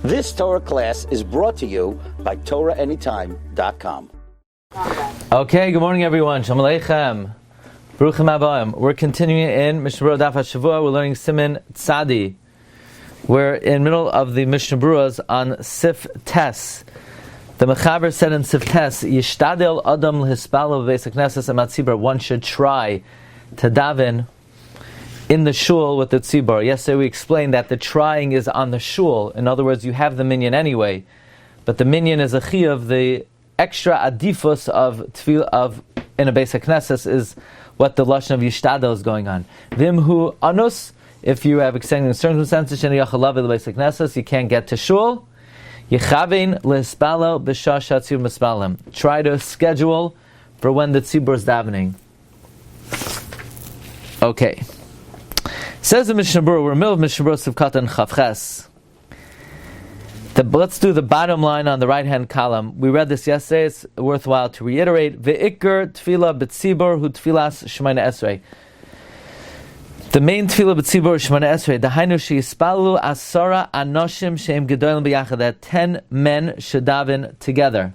This Torah class is brought to you by TorahAnytime.com. Okay, good morning everyone. Shalom Aleichem. Baruchim Abayim. We're continuing in Mishna Daf Hashavua. We're learning Siman Tzadi. We're in the middle of the Mishnah Beruras on Sif Tes. The Mechaber said in Sif Tes, Yishtadel Adam L'Hispalo V'Beis HaKnesses Amatzibur. One should try to daven in the shul with the tzibur. Yesterday we explained that the trying is on the shul. In other words, you have the minyan anyway, but the minyan is a chiyuv. The extra adifus of tefillah of in a Beis HaKnesses is what the lashon of yishtadel is going on. Vimhu anus. If you have extending circumstances, you can't get to shul. Yechavein lehispalo b'shah shatzir mispalim. Try to schedule for when the tzibur is davening. Okay. Says the Mishnah Berura, we're in the middle of Mishnah Berura Sivkata and Chavches. Let's do the bottom line on the right-hand column. We read this yesterday. It's worthwhile to reiterate. Ve'ikr tefillah b'tzibur hu tefillas shemana esrei. The main tefillah b'tzibur shemana esrei. Dahainu she'yispalu asara anoshim she'em gedolim b'yachad. That 10 men should daven together.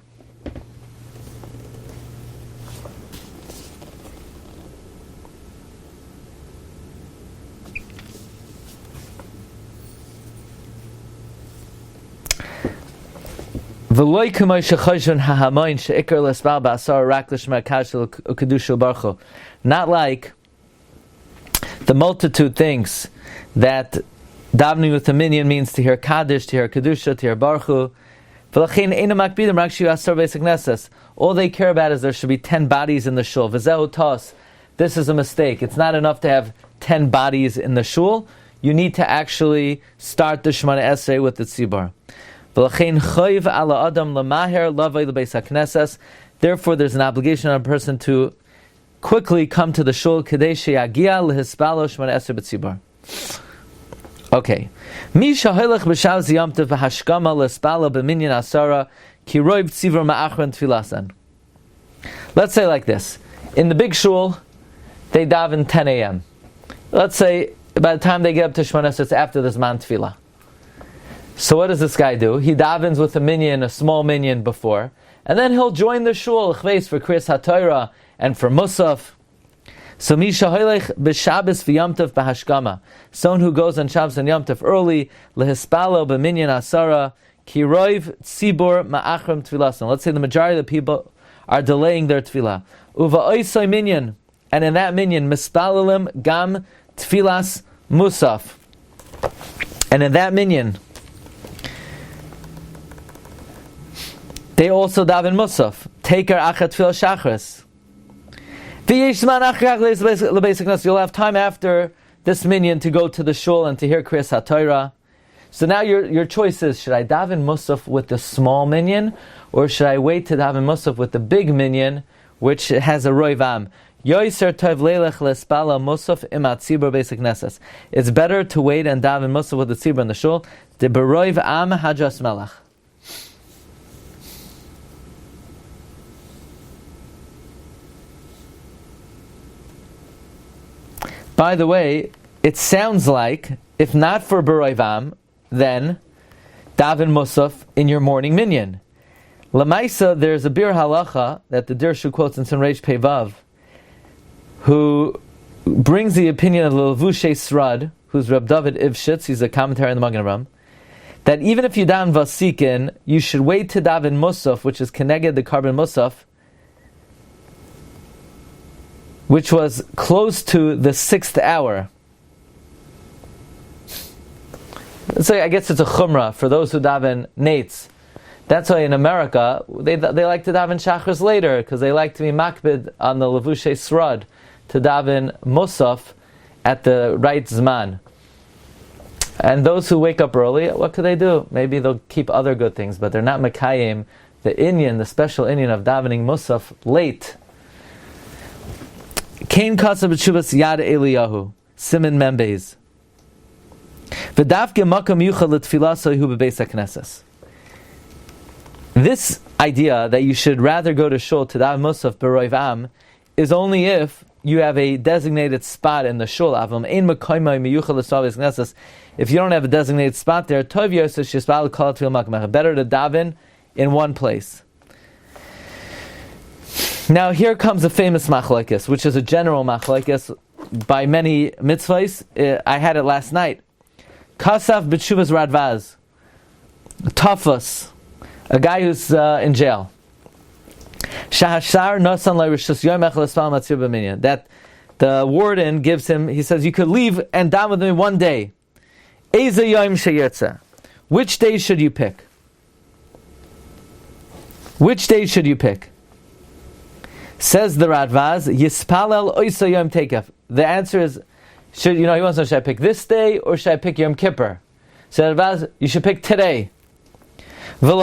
Not like the multitude thinks that davening with the minyan means to hear Kaddish, to hear Kedusha, to hear Baruch Hu. All they care about is there should be 10 bodies in the shul. This is a mistake. It's not enough to have 10 bodies in the shul. You need to actually start the Shemana Esrei with the tzibur. Therefore, there's an obligation on a person to quickly come to the shul. Okay. Let's say like this. In the big shul, they daven 10 a.m. Let's say by the time they get up to Shemana Esrei, it's after the Zman Tefillah. So what does this guy do? He davens with a minyan, a small minyan before, and then he'll join the shul for Kriyas HaTorah and for Musaf. So Misha Hoylech b'Shabbos v'Yom Tov b'Hashkama. Someone who goes on Shabbos and Yom Tov early, lehispalo b'minyan asara, kiroiv tzibur ma'achram tfilasan. Let's say the majority of the people are delaying their tefillah. Uva oisoi minyan, and in that minyan, mispalalim gam tfilas musaf. And in that minyan, they also daven musaf. Taker achat tefillah shachris. You'll have time after this minyan to go to the shul and to hear Kriyas HaTorah. So now your choice is, should I daven musaf with the small minyan, or should I wait to daven musaf with the big minyan, which has a roiv am? It's better to wait and daven musaf with the tzibur in the shul. The beroiv am hadras melach. By the way, it sounds like, if not for Beroivam, then daven musaf in your morning minyan. Lamaisa, there's a bir halacha that the Dirshu quotes in Reish Pei Vav, who brings the opinion of the Levushe Srad, who's Reb David Ivshitz, he's a commentary on the Magen Avraham, that even if you daven vasikin, you should wait to daven musaf, which is keneged the carbon musaf, which was close to the 6th hour. So I guess it's a chumrah for those who daven nates. That's why in America, they like to daven shachris later, because they like to be makbid on the levushe srad, to daven musaf at the right zman. And those who wake up early, what could they do? Maybe they'll keep other good things, but they're not mekayim, the inyan, the special inyan of davening musaf late. Kain Kasav B'Tshuvas Yad Eliyahu Siman Membez V'Davke Makam Yuchad L'Tfilah Hu B'Beis HaKnesses. This idea that you should rather go to shul to daven musaf b'roiv am is only if you have a designated spot in the shul, if you don't have a designated spot there, better to daven in one place. Now here comes a famous machlokes, which is a general machlokes by many mitzvahs. I had it last night. Kasaf b'tshuvas radvaz, Tafus, a guy who's in jail. That the warden gives him, he says, you could leave and daven with me one day. Which day should you pick? Which day should you pick? Says the Radvaz, Yispalel Oysa Yom Tekef. The answer is, he wants to know, should I pick this day or should I pick Yom Kippur? So Radvaz, you should pick today. By the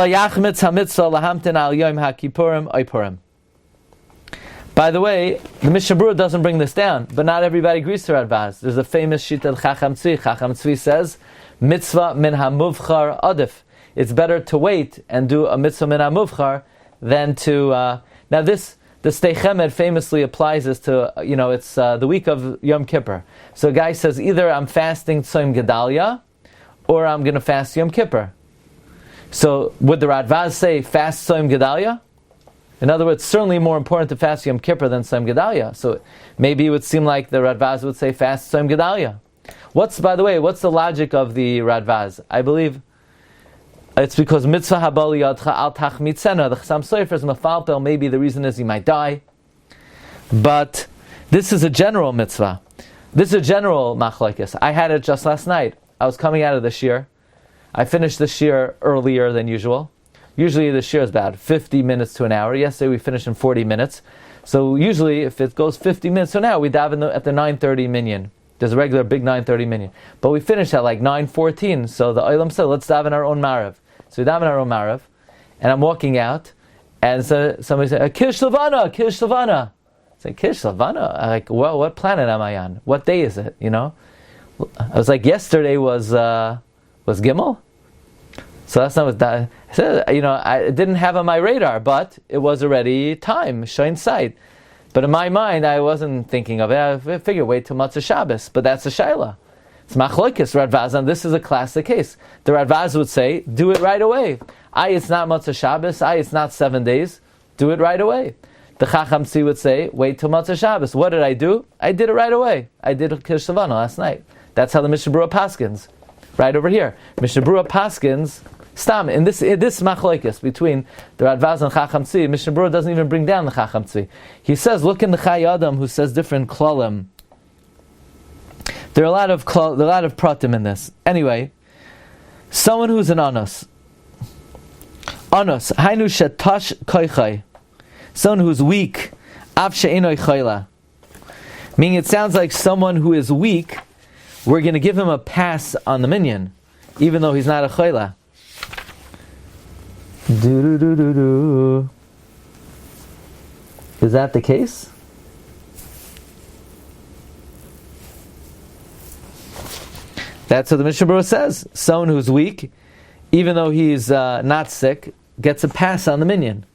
way, the Mishnah Berura doesn't bring this down, but not everybody agrees to Radvaz. There's a famous shita Chacham Tzvi. Chacham Tzvi says, mitzvah min hamuvchar adif. It's better to wait and do a mitzvah min hamuvchar than to... now the Stei Chemed famously applies this to, it's the week of Yom Kippur. So a guy says, either I'm fasting Tzom Gedalia, or I'm going to fast Yom Kippur. So would the Radvaz say, fast Tzom Gedalia? In other words, certainly more important to fast Yom Kippur than Tzom Gedalia. So maybe it would seem like the Radvaz would say, fast Tzom Gedalia. What's the logic of the Radvaz? I believe it's because mitzvah habali yadcha al tachmitzena. The Chassam Sofer is mafalpel. Maybe the reason is he might die. But this is a general mitzvah. This is a general machlokes. I had it just last night. I was coming out of the shiur. I finished the shiur earlier than usual. Usually the shiur is about 50 minutes to an hour. Yesterday we finished in 40 minutes. So usually if it goes 50 minutes to an hour, we daven at the 9:30 minyan. There's a regular big 9:30 minyan. But we finished at like 9:14. So the Olam said, let's daven our own marav. So we daven our own marav. And I'm walking out. And so somebody said, Kish Lavana, Kish Lavana. I said, Kish Lavana? I'm like, well, what planet am I on? What day is it? I was like, yesterday was Gimel. So that's not what that. I said, I didn't have on my radar, but it was already time, shine sight. But in my mind, I wasn't thinking of it. I figured, wait till Matzah Shabbos. But that's a shaila. It's machlokes, Radvaz, and this is a classic case. The Radvaz would say, do it right away. It's not Matzah Shabbos. It's not 7 days. Do it right away. The Chacham Tzvi would say, wait till Matzah Shabbos. What did I do? I did it right away. I did Kiddush Savana last night. That's how the Mishnah Berura paskins. Right over here. Mishnah Berura paskins, stam, in this machlokes between the Radvaz and Chacham Tzvi, Mishnah Berura doesn't even bring down the Chacham Tzvi. He says, look in the Chai Adam who says different klalim. There are a lot of pratim in this. Anyway, someone who's an anos, hainu shetash koichai, someone who's weak, av she'enoi chayla. Meaning it sounds like someone who is weak, we're going to give him a pass on the minyan, even though he's not a chayla. Is that the case? That's what the Mishnah Berura says. Someone who's weak, even though he's not sick, gets a pass on the minyan.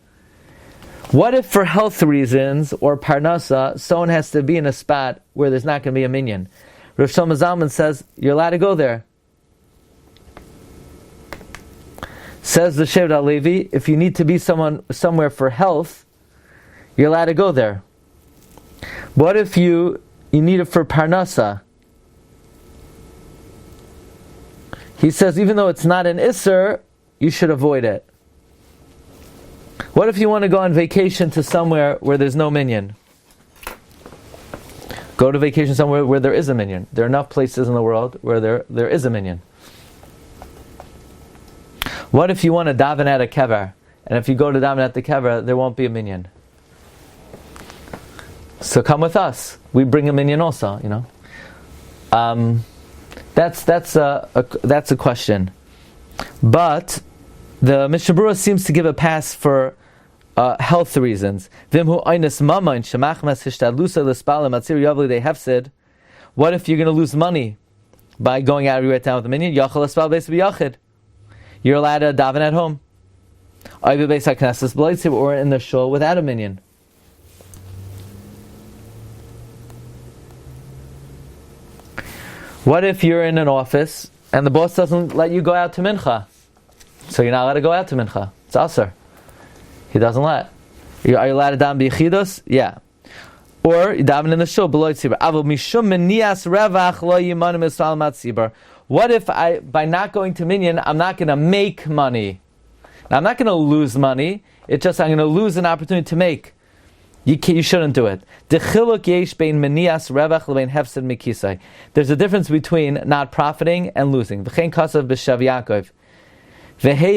What if for health reasons or parnasa, someone has to be in a spot where there's not going to be a minyan? Rav Shlomo Zalman says, you're allowed to go there. Says the Shevet HaLevi, if you need to be somewhere for health, you're allowed to go there. What if you need it for parnasa? He says, even though it's not an Isser, you should avoid it. What if you want to go on vacation to somewhere where there's no minyan? Go to vacation somewhere where there is a minyan. There are enough places in the world where there is a minyan. What if you want to daven at a kever, and if you go to daven at the kever, there won't be a minyan? So come with us. We bring a minyan also, That's a question, but the Mishnah Berura seems to give a pass for health reasons. What if you're going to lose money by going out everywhere town with the minyan? You're allowed to daven at home, or in the shul without a minyan. What if you're in an office and the boss doesn't let you go out to mincha? So you're not allowed to go out to mincha. It's asur. He doesn't let. Are you allowed to daven b'yichidus? Yeah. Or you daven in the shul below tzibur. Avol mishum menias revach lo yimanim esal mat tzibur. What if by not going to Minyin, I'm not going to make money? Now, I'm not going to lose money. It's just I'm going to lose an opportunity to make. You shouldn't do it. There's a difference between not profiting and losing. Veheir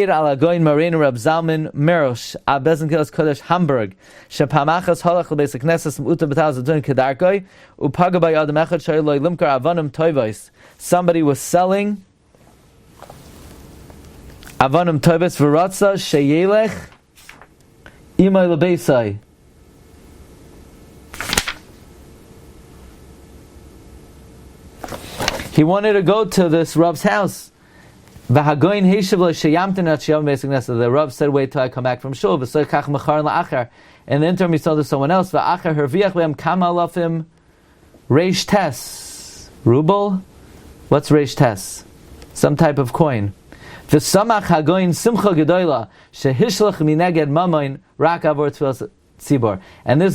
ala goin marin Rab Zalman Merosh a Bezen Kilas Kodesh Hamburg shepamachas halach lebeis knesses uta betaz adun kedarkoi upaga by adam echad shayloy limkar avanim toivos. Somebody was selling avanim toivos v'ratza sheyelech imay lebeisai. He wanted to go to this Rab's house. The Rav said, wait till I come back from shul. In the interim, he sold to someone else. Reish tes. Ruble? What's reish tes? Some type of coin. And this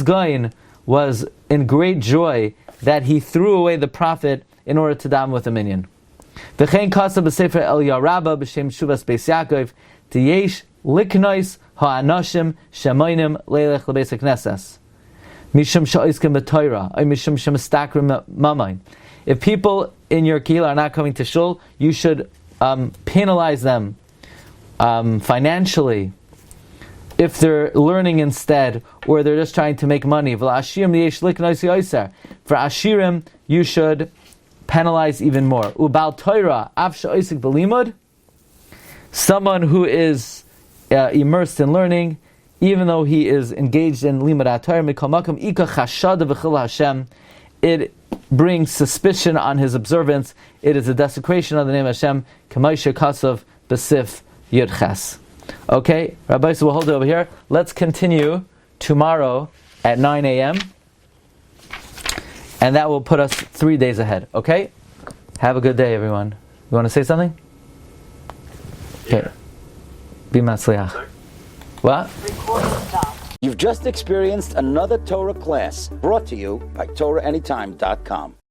goyin was in great joy that he threw away the profit in order to daven with a minyan. V'chein kasa b'sefer El Yarabba b'shem Shuvas Beis Yaakov tiyesh liknois ha'anashim shemoinim leilech lebeis haknesses mishum sha'iskim b'Torah or mishum shemistakrim mamayin. If people in your kehillah are not coming to shul, you should penalize them financially if they're learning instead, or they're just trying to make money. For ashirim, you should penalize even more. Ubal Torah, afsha oisik b'limud, someone who is immersed in learning, even though he is engaged in limud HaTorah, mikol makom ika chashada v'chil Hashem, it brings suspicion on his observance. It is a desecration of the name of Hashem. K'maisha kasav b'sif yudches. Okay, Rabbi, so we'll hold it over here. Let's continue tomorrow at 9 a.m. And that will put us 3 days ahead. Okay? Have a good day, everyone. You want to say something? Okay. Be matzliach. What? You've just experienced another Torah class brought to you by TorahAnytime.com.